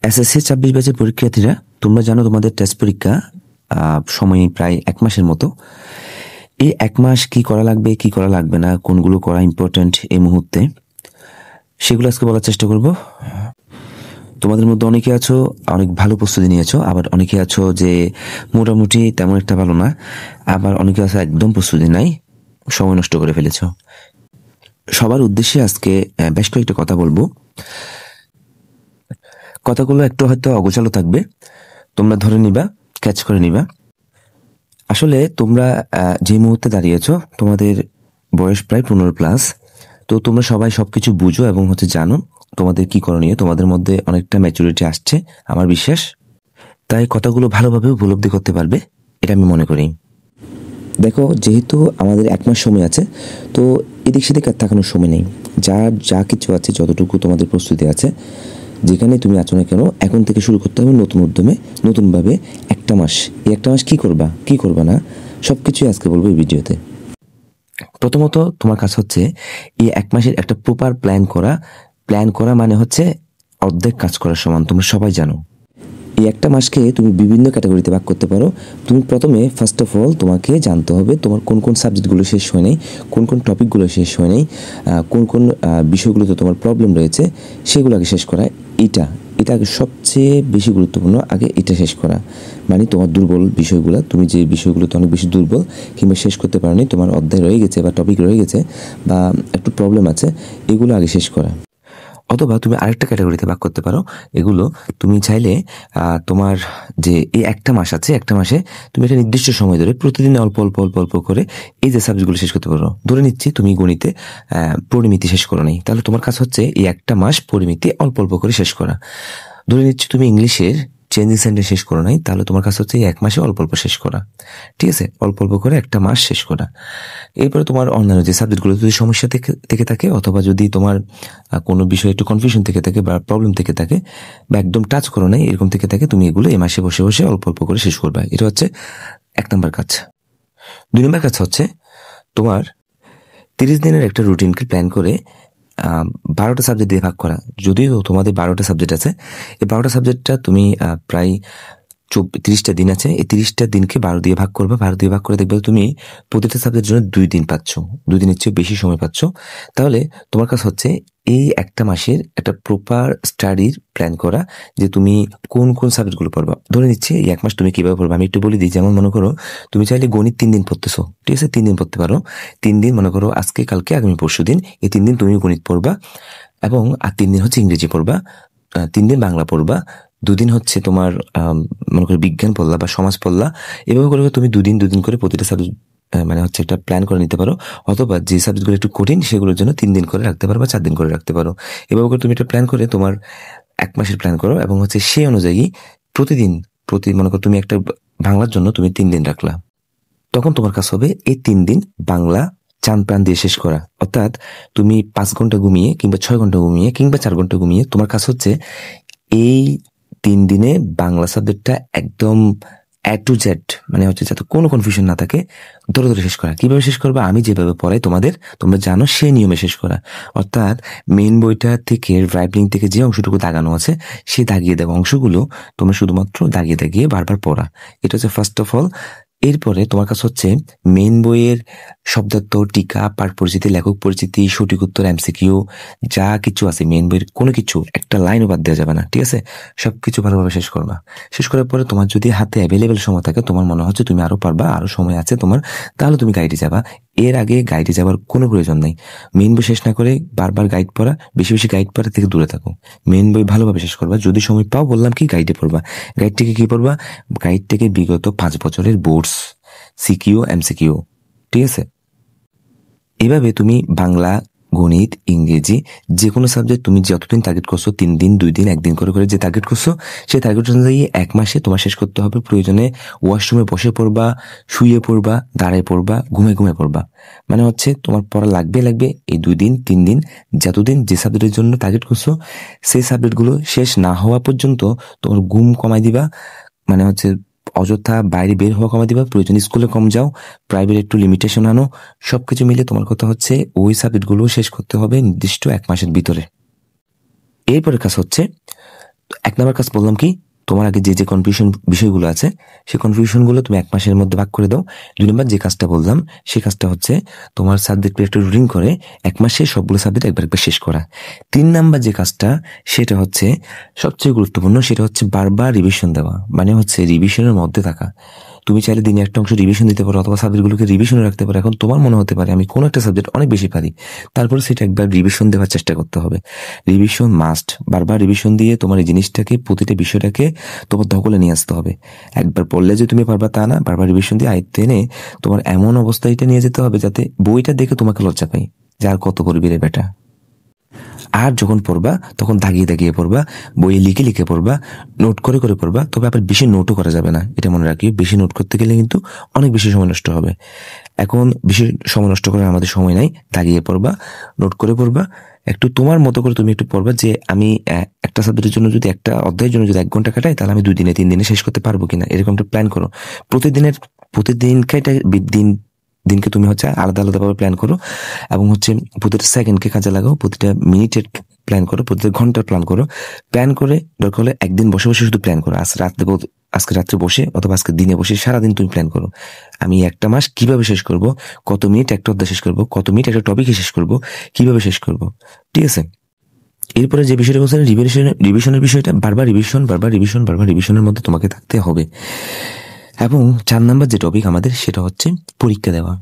SSC ২৬ ব্যাচের পরীক্ষার্থীরা, তোমরা জানো তোমাদের টেস্ট পরীক্ষা সময় প্রায় ১ মাসের মতো। এই ১ মাস কি করা লাগবে, কি করা লাগবে না, কোনগুলো করা ইম্পর্টেন্ট এই মুহূর্তে, সেগুলো আজকে বলার চেষ্টা করব। তোমাদের মধ্যে অনেকে আছো অনেক ভালো প্রস্তুতি নিয়েছো, আবার অনেকে আছো যে মোটামুটি তেমন একটা ভালো না, আবার অনেকে আছে একদম প্রস্তুতি নাই, সময় নষ্ট করে ফেলেছো। সবার উদ্দেশ্যে আজকে বেশ কয়েকটা কথা বলবো। কথাগুলো একটু হয়তো অগোছালো থাকবে, তোমরা ধরে নিবা, ক্যাচ করে নিবা। আসলে তোমরা যে মুহূর্তে দাঁড়িয়েছো, তোমাদের বয়স প্রায় 15+। তো তোমরা সবাই সবকিছু বুঝো এবং জানো তোমাদের কি করণীয়। তোমাদের মধ্যে অনেকটা ম্যাচুরিটি আসছে আমার বিশ্বাস, তাই কথাগুলো ভালোভাবে উপলব্ধি করতে পারবে, এটা আমি মনে করি। দেখো, যেহেতু আমাদের 1 মাস সময় আছে, তো এদিক সেদিক আর তাকানোর সময় নেই। যা কিছু আছে, যতটুকু তোমাদের প্রস্তুতি আছে, যেখানে তুমি আছো না কেন, এখন থেকে শুরু করতে হবে নতুন উদ্যমে, নতুনভাবে। 1 মাস, এই 1 মাস কি করবা, কি করবা না, সব কিছুই আজকে বলবো এই ভিডিওতে। প্রথমত তোমার কাজ হচ্ছে এই 1 মাসের একটা প্রপার প্ল্যান করা। প্ল্যান করা মানে হচ্ছে অর্ধেক কাজ করার সমান, তোমরা সবাই জানো। এই 1 মাসকে তুমি বিভিন্ন ক্যাটাগরিতে ভাগ করতে পারো। তুমি প্রথমে ফার্স্ট অফ অল তোমাকে জানতে হবে তোমার কোন কোন সাবজেক্টগুলো শেষ হয় নাই, কোন কোন টপিকগুলো শেষ হয় নাই, কোন কোন বিষয়গুলোতে তোমার প্রবলেম রয়েছে, সেগুলো আগে শেষ করা। এটা আগে সবচেয়ে বেশি গুরুত্বপূর্ণ, আগে এটা শেষ করা। মানে তোমার দুর্বল বিষয়গুলো, তুমি যে বিষয়গুলোতে অনেক বেশি দুর্বল কিংবা শেষ করতে পারোনি, তোমার অধ্যায় রয়ে গেছে বা টপিক রয়ে গেছে বা একটু প্রবলেম আছে, এগুলো আগে শেষ করা। অথবা তুমি আরেকটা ক্যাটাগরিতে ভাগ করতে পারো। এগুলো তুমি চাইলে তোমার যে এই 1 মাস আছে, 1 মাসে তুমি একটা নির্দিষ্ট সময় ধরে প্রতিদিন অল্প অল্প অল্প অল্প করে এই যে সাবজেক্টগুলো শেষ করতে পারো। ধরে নিচ্ছি তুমি গণিতে পরিমিতি শেষ করো নাই, তাহলে তোমার কাজ হচ্ছে এই 1 মাস পরিমিতি অল্প অল্প করে শেষ করা। ধরে নিচ্ছি তুমি ইংলিশের চেঞ্জিং সেন্টেন্স শেষ করো নাই, তাহলে তোমার কাছে হচ্ছে এই 1 মাসে অল্প অল্প শেষ করা। ঠিক আছে, অল্প অল্প করে 1 মাস শেষ করা। এরপরে তোমার অন্যান্য যে সাবজেক্টগুলো যদি সমস্যা থেকে থাকে, অথবা যদি তোমার কোনো বিষয়ে একটু কনফিউশন থেকে থাকে বা প্রবলেম থেকে থাকে বা একদম টাচ করো নাই এরকম থেকে থাকে, তুমি এগুলো এই মাসে বসে বসে অল্প অল্প করে শেষ করবে। এটা হচ্ছে 1 নম্বর কাজ। 2 নম্বর কাজ হচ্ছে তোমার 30 দিনের একটা রুটিনকে প্ল্যান করে 12টা সাবজেক্ট দিয়ে ভাগ করা। যদিও তোমাদের 12টা সাবজেক্ট আছে, এই 12টা সাবজেক্টটা তুমি প্রায় 30টা দিন আছে, এই 30টা দিনকে 12 দিয়ে ভাগ করবে। 12 দিয়ে ভাগ করে দেখবে তুমি প্রতিটা সাবজেক্টের জন্য 2 দিন পাচ্ছ, 2 দিনের চেয়ে বেশি সময় পাচ্ছ। তাহলে তোমার কাছে হচ্ছে এই 1 মাসের একটা প্রপার স্টাডির প্ল্যান করা, যে তুমি কোন কোন সাবজেক্টগুলো পড়বা। ধরে নিচ্ছি এই 1 মাস তুমি কিভাবে পড়বে আমি একটু বলে দিই। যেমন মনে করো তুমি চাইলে গণিত 3 দিন পড়তেছো, ঠিক আছে, 3 দিন পড়তে পারো। 3 দিন মনে করো আজকে, কালকে, আগামী পরশু দিন, এই 3 দিন তুমি গণিত পড়বা, এবং আর 3 দিন হচ্ছে ইংরেজি পড়বা, 3 দিন বাংলা পড়বা, 2 দিন হচ্ছে তোমার মনে করো বিজ্ঞান পড়লা বা সমাজ পড়লা। এভাবে করে তুমি 2 দিন করে প্রতিটা সাবজেক্ট মানে হচ্ছে একটা প্ল্যান করে নিতে পারো। অথবা যে সাবজেক্টগুলো একটু কঠিন সেগুলোর জন্য 3 দিন করে রাখতে পারো বা 4 দিন করে রাখতে পারো। এভাবে করে তুমি একটা প্ল্যান করে তোমার 1 মাসের প্ল্যান করো, এবং সেই অনুযায়ী প্রতিদিন মনে করো তুমি একটা বাংলার জন্য তুমি 3 দিন রাখলা, তখন তোমার কাছে হবে এই 3 দিন বাংলা চান প্রাণ দিয়ে শেষ করা। অর্থাৎ তুমি 5 ঘন্টা ঘুমিয়ে কিংবা 6 ঘন্টা ঘুমিয়ে কিংবা 4 ঘন্টা ঘুমিয়ে তোমার কাছে হচ্ছে এই 3 দিনে বাংলা সাবজেক্টটা একদম A to Z, মানে হচ্ছে যাতে কোনো কনফিউশন না থাকে, ধরে ধরে শেষ করা। কিভাবে শেষ করবা, আমি যেভাবে পড়াই তোমাদের, তোমরা জানো সেই নিয়মে শেষ করা। অর্থাৎ মেইন বইটা থেকে রাইটিং থেকে যে অংশটুকু দাগানো আছে, সেই দাগিয়ে দেওয়া অংশগুলো তোমরা শুধুমাত্র দাগিয়ে দাগিয়ে বারবার পড়া। এটা হচ্ছে ফার্স্ট অফ অল। এরপরে তোমার কাছে হচ্ছে মেইন বইয়ের শব্দার্থ, টিকা, পাঠ পরিচিতি, লেখক পরিচিতি, সঠিক উত্তর, MCQ, যা কিছু আছে মেইন বইয়ের কোনো কিছু একটা লাইনও বাদ দেওয়া যাবে না। ঠিক আছে, সবকিছু ভালোভাবে শেষ করবা। শেষ করার পরে তোমার যদি হাতে অ্যাভেলেবেল সময় থাকে, তোমার মনে হচ্ছে তুমি আরো পারবা, আরো সময় আছে তোমার, তাহলে তুমি গাইডে যাবা। এর আগে গাইডে যাওয়ার কোনো প্রয়োজন নেই। মেইন বই শেষ না করে বারবার গাইড পড়া, বেশি বেশি গাইড পড়া থেকে দূরে থাকো। মেইন বই ভালোভাবে শেষ করবা। যদি সময় পাও, বললাম কি, গাইডে পড়বা। গাইড থেকে কি পড়বা, গাইড থেকে বিগত 5 বছরের বোর্ডস, CQ, MCQ। ঠিক আছে, এভাবে তুমি বাংলা, গণিত, ইংরেজি যে কোনো সাবজেক্ট তুমি যতদিন টার্গেট করছো, 3 দিন, 2 দিন, 1 দিন করে করে যে টার্গেট করছো, সেই টার্গেট অনুযায়ী 1 মাসে তোমার শেষ করতে হবে। প্রয়োজনে ওয়াশরুমে বসে পড়বা, শুয়ে পড়বা, দাঁড়ায় পড়বা, ঘুমে পড়বা। মানে হচ্ছে তোমার পড়া লাগবে এই 2 দিন 3 দিন, যতদিন যে সাবজেক্টের জন্য টার্গেট করছো সেই সাবজেক্টগুলো শেষ না হওয়া পর্যন্ত তোমার ঘুম কমাই দিবা। মানে হচ্ছে অযথা বাইরে বের হওয়া কমাই দিবা, প্রয়োজন স্কুলে কম যাও, প্রাইভেট একটু লিমিটেশন আনো। সবকিছু মিলে তোমার কথা হচ্ছে ওই সাবজেক্টগুলো শেষ করতে হবে নির্দিষ্ট 1 মাসের ভিতরে। এরপরে কাজ হচ্ছে 1 নাম্বার কাজ বললাম কি, তোমার আগে যে কনফিউশন বিষয়গুলো আছে সেই কনফিউশনগুলো তুমি 1 মাসের মধ্যে ভাগ করে দাও। 2 নাম্বার যে কাজটা বললাম সেই কাজটা হচ্ছে তোমার সাবজেক্ট একটা রুটিন করে 1 মাসে সবগুলো সাবজেক্ট একবার শেষ করা। 3 নাম্বার যে কাজটা সেটা হচ্ছে সবচেয়ে গুরুত্বপূর্ণ, সেটা হচ্ছে বারবার রিভিশন দেওয়া, মানে হচ্ছে রিভিশনের মধ্যে থাকা। তুমি চাইলে দিনে একটা অংশ রিভিশন দিতে পারো অথবা সাবজেক্টগুলোকে রিভিশনে রাখতে পারো। এখন তোমার মনে হতে পারে আমি কোনো একটা সাবজেক্ট অনেক বেশি পারি, তারপরে সেটা একবার রিভিশন দেওয়ার চেষ্টা করতে হবে। রিভিশন মাস্ট, বারবার রিভিশন দিয়ে তোমার এই জিনিসটাকে, প্রতিটা বিষয়টাকে তোমার দখলে নিয়ে আসতে হবে। একবার পড়লে যে তুমি পারবা তা না, বারবার রিভিশন দিয়ে আয়ত্তে এনে তোমার এমন অবস্থা এটা নিয়ে যেতে হবে যাতে বইটা দেখে তোমাকে লজ্জা পাই যে আর কত পড়বি রে বেটা। আর যখন পড়বা তখন দাগিয়ে দাগিয়ে পড়বা, বইয়ে লিখে লিখে পড়বা, নোট করে করে পড়বা। তবে আবার বেশি নোটও করা যাবে না, এটা মনে রাখি। বেশি নোট করতে গেলে কিন্তু অনেক বেশি সময় নষ্ট হবে। এখন বেশি সময় নষ্ট করার আমাদের সময় নাই। দাগিয়ে পড়বা, নোট করে পড়বা, একটু তোমার মতো করে তুমি একটু পড়বা যে আমি একটা সাবজেক্টের জন্য যদি, একটা অধ্যায়ের জন্য যদি 1 ঘন্টা কাটাই তাহলে আমি 2 দিনে 3 দিনে শেষ করতে পারবো কিনা, এরকম একটা প্ল্যান করো। প্রতিদিনকে দিনকে তুমি হচ্ছে আলাদা আলাদাভাবে প্ল্যান করো এবং হচ্ছে প্রতিটা সেকেন্ডকে কাজে লাগাও, প্রতিটা মিনিটের প্ল্যান করো, প্রতিটা ঘন্টার প্ল্যান করো। প্ল্যান করে দরকার হলে একদিন বসে বসে শুধু প্ল্যান করো। আজকে রাত্রে বসে অথবা আজকে দিনে বসে সারাদিন তুমি প্ল্যান করো আমি একটা মাস কিভাবে শেষ করব, কত মিনিট একটা অধ্যায় শেষ করব, কত মিনিট একটা টপিকে শেষ করব, কিভাবে শেষ করব। ঠিক আছে? এরপরে যে বিষয়টা বলছেন রিভিশনের বিষয়টা, বারবার রিভিশনের মধ্যে তোমাকে থাকতে হবে। এবং 4 নাম্বার যে টপিক আমাদের সেটা হচ্ছে পরীক্ষা দেওয়া।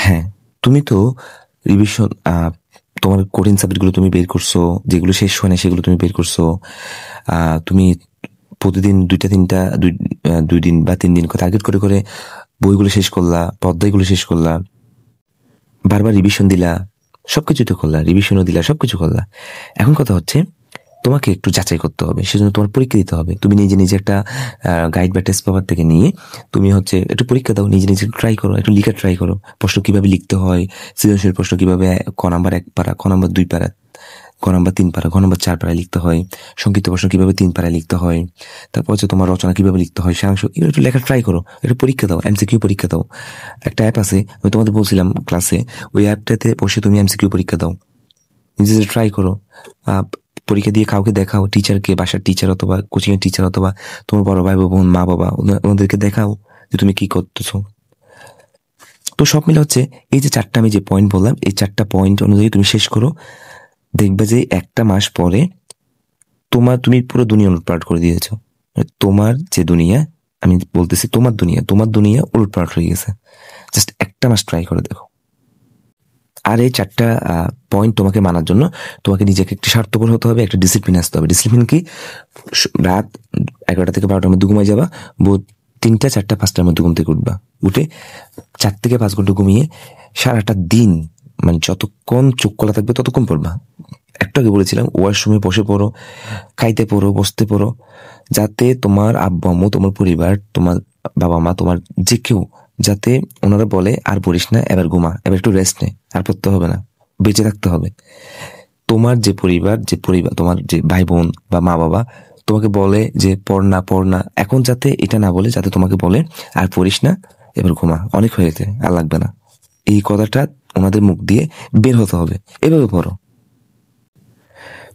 হ্যাঁ, তুমি তো রিভিশন, তোমার কঠিন সাবজেক্টগুলো তুমি বের করছো, যেগুলো শেষ হয় না সেগুলো তুমি বের করছো। তুমি প্রতিদিন 2 দিন বা 3 দিন টার্গেট করে করে বইগুলো শেষ করলা, অধ্যায়গুলো শেষ করলা, বারবার রিভিশন দিলা, সবকিছু তো করলা, রিভিশনও দিলা, সবকিছু করলা। এখন কথা হচ্ছে তোমাকে একটু যাচাই করতে হবে, সেজন্য তোমার পরীক্ষা দিতে হবে। তুমি নিজে নিজে একটা গাইড বা টেস্ট পেপার থেকে নিয়ে তুমি হচ্ছে একটু পরীক্ষা দাও, নিজে নিজে ট্রাই করো, একটু লিখা ট্রাই করো। প্রশ্ন কিভাবে লিখতে হয়, সৃজনশীল প্রশ্ন কিভাবে ক নাম্বার 1 পারা, ক নাম্বার 2 পারা, ক নাম্বার 3 পারা, ক নাম্বার 4 পারা লিখতে হয়, সংক্ষিপ্ত প্রশ্ন কিভাবে 3 পারা লিখতে হয়, তারপর হচ্ছে তোমার রচনা কিভাবে লিখতে হয়, সারাংশ, এগুলো একটু লেখা ট্রাই করো, একটু পরীক্ষা দাও, এমসিকিউ পরীক্ষা দাও। একটা অ্যাপ আছে, আমি তোমাদের বলছিলাম ক্লাসে, ওই অ্যাপটাতে বসে তুমি এমসিকিউ পরীক্ষা দাও, নিজে ট্রাই করো। পরীক্ষা দিয়ে কাউকে দেখাও, টিচারকে, বাসার টিচার অথবা কোচিং এর টিচার অথবা তোমার বড় ভাই বোন, মা বাবা, ওনাদেরকে দেখাও যে তুমি কি করতেছো। তো সব মিলে হচ্ছে এই যে 4টা আমি যে পয়েন্ট বললাম, এই 4টা পয়েন্ট অনুযায়ী তুমি শেষ করো। দেখবে যে 1টা মাস পরে তুমি পুরো দুনিয়া উলটপালট করে দিয়েছো। তোমার যে দুনিয়া, আমি বলতেছি তোমার দুনিয়া উলটপালট হয়ে গেছে। জাস্ট 1টা মাস ট্রাই করে দেখো। আর এই 4টা পয়েন্ট তোমাকে মানার জন্য তোমাকে নিজেকে একটু স্বার্থপর হতে হবে, একটা ডিসিপ্লিন আসতে হবে। ডিসিপ্লিন কি? রাত 11টা থেকে 12টার মধ্যে ঘুমাই যাবা, 3টা 4টা 5টার মধ্যে ঘুম থেকে উঠবা, উঠে 4 থেকে 5 ঘন্টা ঘুমিয়ে সারাটা দিন, মানে যতক্ষণ চোখ খোলা থাকবে ততক্ষণ পড়বা। একটু আগে বলেছিলাম ওয়াশরুমে বসে পড়ো, খাইতে পড়ো, বসতে পড়ো, যাতে তোমার আব্বু আম্মু, তোমার পরিবার, তোমার বাবা মা, তোমার যে কেউ, যাতে ওনারা বলে আর পড়িস না, এবার ঘুমা, এবার একটু রেস্ট নে, আর পড়তে হবে না, বেঁচে থাকতে হবে। তোমার যে পরিবার, তোমার যে ভাই বোন বা মা বাবা তোমাকে বলে যে পড় না, এখন যাতে এটা না বলে, যাতে তোমাকে বলে আর পড়িস না, এবার ঘুমা, অনেক হয়েছে, আর লাগবে না। এই কথাটা ওনাদের মুখ দিয়ে বের হতে হবে। এভাবে পড়ো।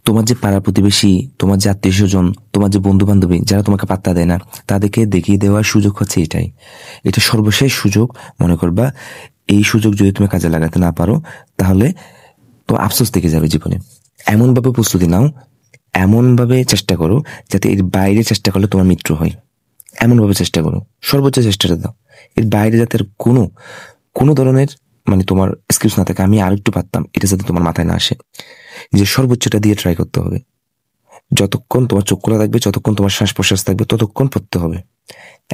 তোমার যে পাড়া প্রতিবেশী, তোমার যে আত্মীয় স্বজন, তোমার যে বন্ধু বান্ধবী যারা তোমাকে পাত্তা দেয় না, তাদেরকে দেখিয়ে দেওয়ার সুযোগ হচ্ছে এটাই। এটা সর্বশেষ সুযোগ মনে করবা। এই সুযোগ যদি তুমি কাজে লাগাতে না পারো তাহলে তো আফসোস থেকে যাবে জীবনে। এমনভাবে প্রস্তুতি নাও, এমনভাবে চেষ্টা করো যাতে এর বাইরে চেষ্টা করলে তোমার মৃত্যু হয়। এমনভাবে চেষ্টা করো, সর্বোচ্চ চেষ্টাটা দাও। এর বাইরে যাতে আর কোনো ধরনের, মানে তোমার এক্সকিউজ না থাকে, আমি আর একটু পারতাম, এটা যাতে তোমার মাথায় না আসে। যে সর্বোচ্চটা দিয়ে ট্রাই করতে হবে। যতক্ষণ তোমার চোখ খোলা থাকবে, যতক্ষণ তোমার শ্বাস প্রশ্বাস থাকবে, ততক্ষণ পড়তে হবে।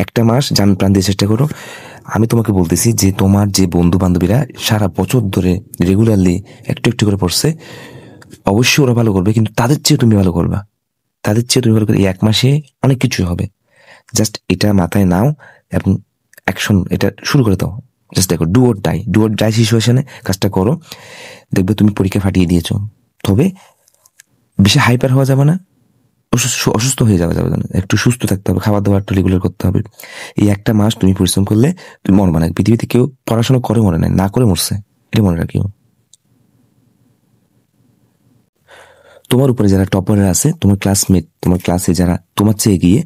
1টা মাস জান প্রাণ দিয়ে চেষ্টা করো। আমি তোমাকে বলতেছি যে তোমার যে বন্ধু বান্ধবীরা সারা বছর ধরে রেগুলারলি একটু একটু করে পড়ছে, অবশ্যই ওরা ভালো করবে, কিন্তু তাদের চেয়ে তুমি ভালো করবা। তাদের চেয়ে তুমি ভালো করে এই 1 মাসে অনেক কিছু হবে। জাস্ট এটা মাথায় নাও এবং অ্যাকশন এটা শুরু করে দাও। জাস্ট দেখো, ডু অর ডাই সিচুয়েশনে কাজটা করো। দেখবে তুমি পরীক্ষা ফাটিয়ে দিয়েছো। তবে বেশি হাইপার হওয়া যাবে না, অসুস্থ হয়ে যাওয়া যাবে না, একটু সুস্থ থাকতে হবে, খাবার দাবার একটু রেগুলার করতে হবে। এই 1টা মাস তুমি পরিশ্রম করলে তুমি মরবা না। পৃথিবীতে কেউ পড়াশোনা করে মরে নাই, না করে মরছে, এটা মনে রাখিও। তোমার উপরে যারা টপাররা আছে, তোমার ক্লাসমেট, তোমার ক্লাসে যারা তোমার চেয়ে এগিয়ে,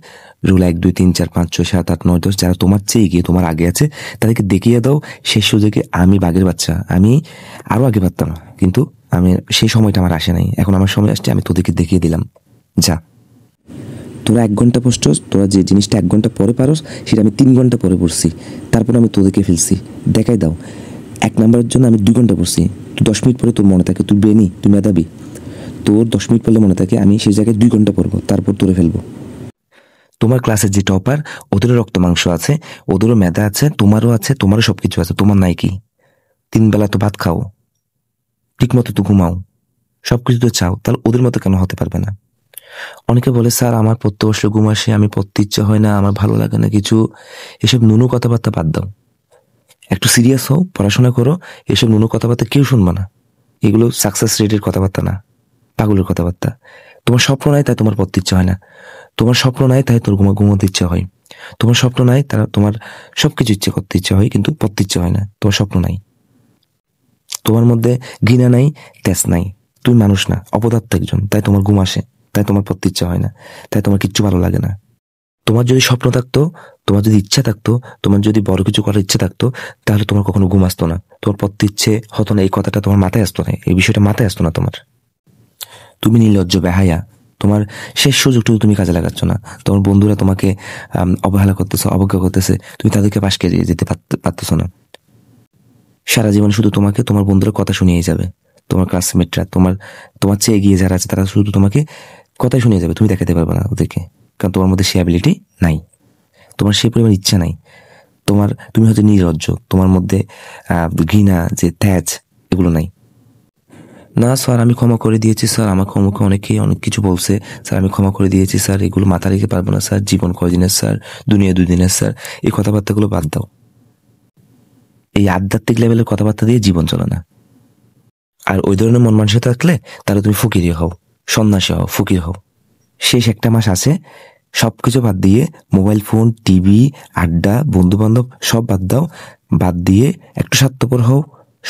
রুল 1 2 3 4 5 6 7 8 9 10 যারা তোমার চেয়ে এগিয়ে, তোমার আগে আছে, তাদেরকে দেখিয়ে দাও শেষ সুযোগে আমি বাঘের বাচ্চা, আমি আরো আগে পারতাম, কিন্তু আমি সেই সময়টা আমার আসে নাই, এখন আমার সময় আসছে, আমি তোদেরকে দেখিয়ে দিলাম। যা, তোরা 1 ঘন্টা পড়ছস, তোরা যে জিনিসটা 1 ঘন্টা পরে পারস সেটা আমি 3 ঘন্টা পরে পড়ছি, তারপর আমি তোদেরকে ফেলছি, দেখাই দাও। 1 নাম্বারের জন্য আমি 2 ঘন্টা পড়ছি, তুই 10 মিনিট পরে তোর মনে থাকে, তুই বেনি, তুই মেধাবী, তোর 10 মিনিট পড়লে মনে থাকে, আমি সেই জায়গায় 2 ঘন্টা পড়বো, তারপর তোরে ফেলবো। তোমার ক্লাসের যে টপার, ওদেরও রক্ত মাংস আছে, ওদেরও মেধা আছে, তোমারও আছে, তোমারও সবকিছু আছে, তোমার নাই কি? 3 বেলা তো ভাত খাও, ঠিক মতো তো ঘুমাও, সবকিছু তো চাও, তাহলে ওদের মতো কেন হতে পারবে না? অনেকে বলে স্যার আমার পড়তে বসলে ঘুম আসে, আমি পড়তে ইচ্ছা হয় না, আমার ভালো লাগে না কিছু। এসব নুনু কথাবার্তা বাদ দাও, একটু সিরিয়াস হও, পড়াশোনা করো। এসব নুনু কথাবার্তা কেউ শুনবে না, এগুলো সাকসেস রেটের কথাবার্তা না, পাগলের কথাবার্তা। তোমার স্বপ্ন নাই তাই তোমার পড়তে ইচ্ছা হয় না, তোমার স্বপ্ন নাই তাই তোর ঘুমোতে ইচ্ছা হয়, তোমার স্বপ্ন নাই তারা তোমার সবকিছু ইচ্ছে করতে ইচ্ছা হয়, কিন্তু পড়তে ইচ্ছা হয় না, তোমার স্বপ্ন নাই। তোমার মধ্যে ঘৃণা নাই, তেজ নাই, তুমি মানুষ না, অপদার্থ একজন, তাই তোমার ঘুম আসে, তাই তোমার পড়তে ইচ্ছা হয় না, তাই তোমার কিচ্ছু ভালো লাগে না। তোমার যদি স্বপ্ন থাকতো, তোমার যদি ইচ্ছা থাকতো, তোমার যদি বড় কিছু করার ইচ্ছা থাকতো, তাহলে তোমার কখনো ঘুম আসতো না, তোমার পড়তে ইচ্ছে হতো না, এই কথাটা তোমার মাথায় আসতো না, এই বিষয়টা মাথায় আসতো না তোমার। তুমি নির্লজ্জ, বেহায়া, তোমার শেষ সুযোগটুকু তুমি কাজে লাগাচ্ছ না। তোমার বন্ধুরা তোমাকে অবহেলা করতেছে, অবজ্ঞা করতেছে, তুমি তাদেরকে পাশ কাটিয়ে যেতে পারতেছো না। সারা জীবন শুধু তোমাকে তোমার বন্ধুরা কথা শুনিয়ে যাবে, তোমার ক্লাসমেটরা, তোমার চেয়ে এগিয়ে যারা আছে তারা শুধু তোমাকে কথাই শুনিয়ে যাবে, তুমি দেখাতে পারবে না ওদেরকে, কারণ তোমার মধ্যে সে অ্যাবিলিটি নাই, তোমার সেই পরিমাণ ইচ্ছা নাই, তুমি হয়তো নির্লজ্জ, তোমার মধ্যে ঘৃণা, যে ত্যাজ, এগুলো নাই। না স্যার আমি ক্ষমা করে দিয়েছি স্যার, আমার সম্মুখে অনেকেই অনেক কিছু বলছে স্যার, আমি ক্ষমা করে দিয়েছি স্যার, এগুলো মাথা রেখে পারবো না স্যার, জীবন কয়দিনের স্যার, দুনিয়া 2 দিনের স্যার, এই কথাবার্তাগুলো বাদ দাও। এই আধ্যাত্মিক লেভেলের কথাবার্তা দিয়ে জীবন চলে না। আর ওই ধরনের মন মানসিকতা থাকলে তাহলে তুমি ফকিরি হও, সন্ন্যাসী হও, ফকির হও। শেষ 1 মাস আছে, সবকিছু বাদ দিয়ে, মোবাইল ফোন, টিভি, আড্ডা, বন্ধু বান্ধব সব বাদ দাও, বাদ দিয়ে একটু স্বার্থপর হও,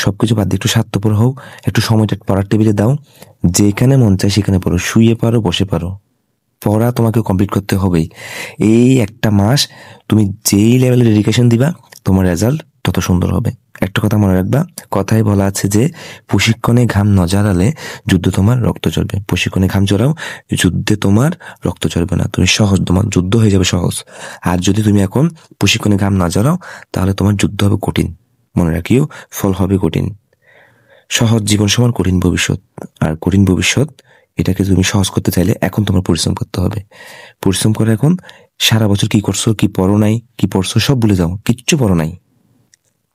সবকিছু বাদ দিয়ে একটু স্বার্থপর হও, একটু সময়টা পড়ার টেবিলে দাও, যেখানে মন চায় সেখানে পড়ো, শুয়ে পারো, বসে পারো, পড়া তোমাকে কমপ্লিট করতে হবেই। এই 1 মাস তুমি যেই লেভেলে ডেডিকেশন দিবা, তোমার রেজাল্ট তত সুন্দর হবে। একটা কথা মনে রাখবা, কথায় বলা আছে যে প্রশিক্ষণে ঘাম ন ঝরালে যুদ্ধ তোমার রক্ত ঝরবে। প্রশিক্ষণে ঘাম ঝরাও, যুদ্ধে তোমার রক্ত ঝরবে না, তুমি সহজ, তোমার যুদ্ধ হয়ে যাবে সহজ। আর যদি তুমি এখন প্রশিক্ষণে ঘাম না ঝরাও, তাহলে তোমার যুদ্ধ হবে কঠিন, মনে রাখিও, ফল হবে কঠিন। সহজ জীবন সমান কঠিন ভবিষ্যৎ, আর কঠিন ভবিষ্যৎ এটাকে তুমি সহজ করতে চাইলে এখন তোমার পরিশ্রম করতে হবে। পরিশ্রম করে এখন সারা বছর কি করছো, কি পড়ো নাই, কি পড়ছো সব ভুলে যাও, কিচ্ছু পড়ো নাই,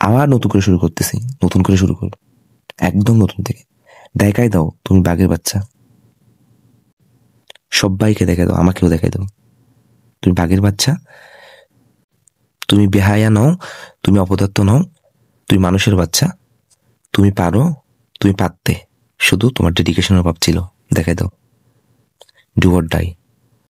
আবার নতুন করে শুরু করতেছি, নতুন করে শুরু করো, একদম নতুন থেকে। দেখাই দাও তুমি বাঘের বাচ্চা, সবাইকে দেখাই দাও, আমাকেও দেখাই দাও তুমি বাঘের বাচ্চা, তুমি বেহায়া নও, তুমি অপদার্থ নও, তুমি মানুষের বাচ্চা, তুমি পারো, তুমি পারতে, শুধু তোমার ডেডিকেশনের অভাব ছিল। দেখাই দাও, ডু অর ডাই।